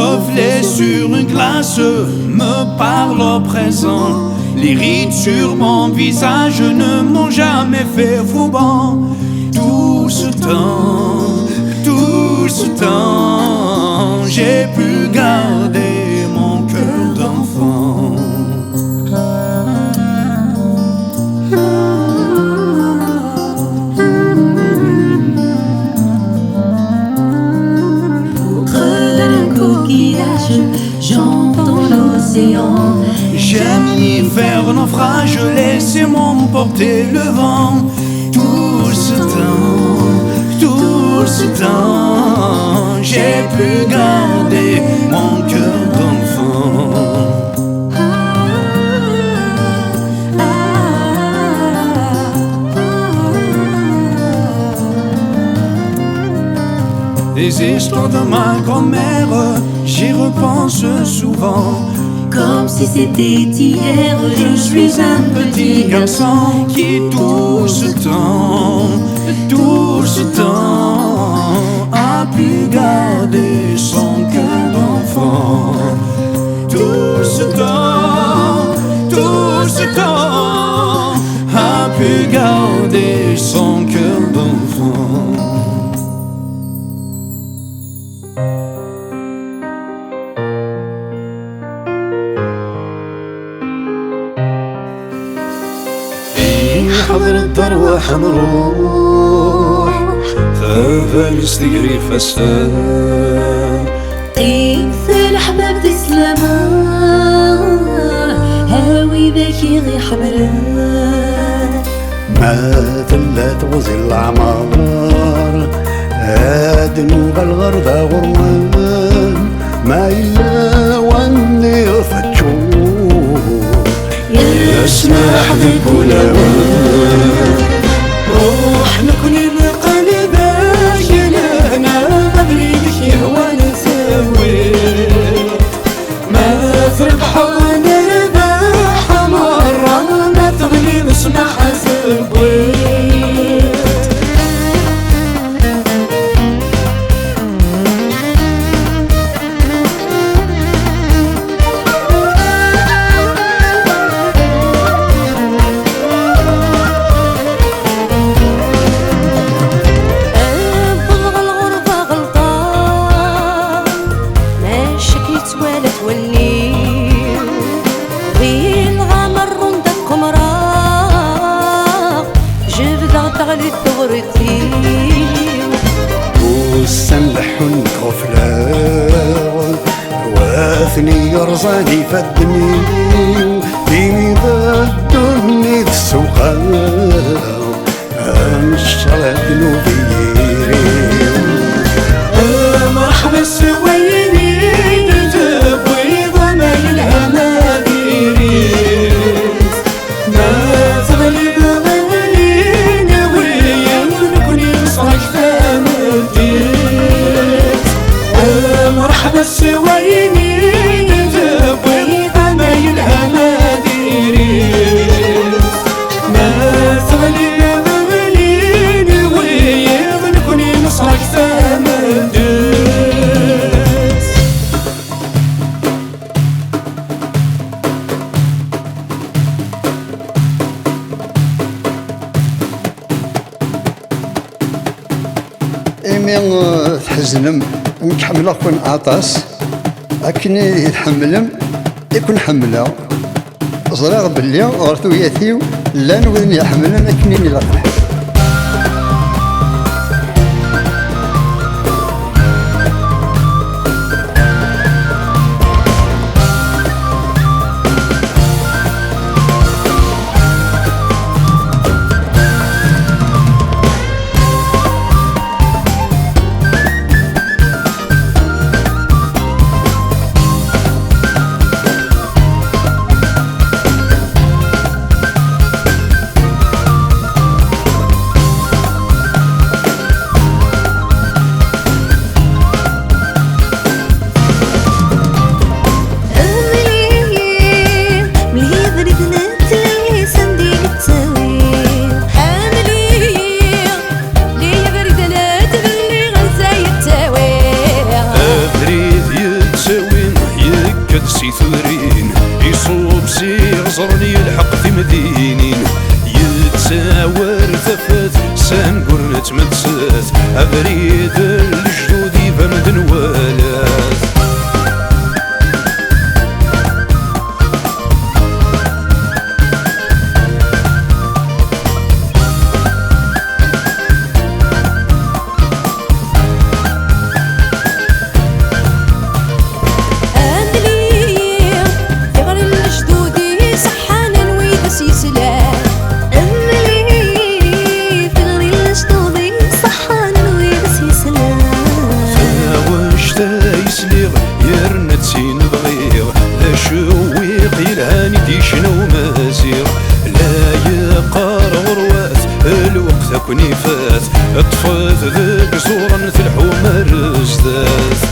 reflet sur une glace me parle au présent. Les rides sur mon visage ne m'ont jamais fait froubant. Tout ce temps, j'ai pu garder mon cœur d'enfant. Au creux d'un coquillage, j'entends l'océan. J'aime l'hiver naufrage, laissez-moi m'emporter le vent. Tout ce temps, j'ai pu garder mon cœur d'enfant. Les histoires de ma grand-mère, j'y repense souvent. Comme si c'était hier, Je suis un petit garçon qui tout ce temps a pu garder son cœur d'enfant. Tout ce temps a pu garder son cœur d'enfant. حضر الدروح نروح فالس تجري فسان قيس الحباب تسلما هاوي ذاكي غي حمران ما ثلات غزي العمار هادن بالغرضة غرمان ما إلا واني فتشوف يسمح بكل أوان روح نكون القلب جنانا قبلي بك يهوى نسوي ما في البحر نربح مرة ما تغلي نسمع سبويت والسنلحن كفلاغ واثني يرزاني فدني ديني ضدني السوقاغ انشرد نوبيري مرحبا سويني تبوي ضمن الهناديريت ما تغلب غلين وين نكوني صاك تمديت مرحبا سويني تبوي ضمن الهناديريت ما تغلب غلين وين نكوني صاك تمديت. إمي تحزنم نكحمل كون عطاس أكني يتحملم يكون حمله صراغ بلي غرتو ياتيو لان وذن يحملن أكني نلقح نقول تمتسس أبريد الجدود يبرد نوالات شنو مازير لا يقار غروات الوقت كوني فات اطفت ذاك زورا في الحمر جداد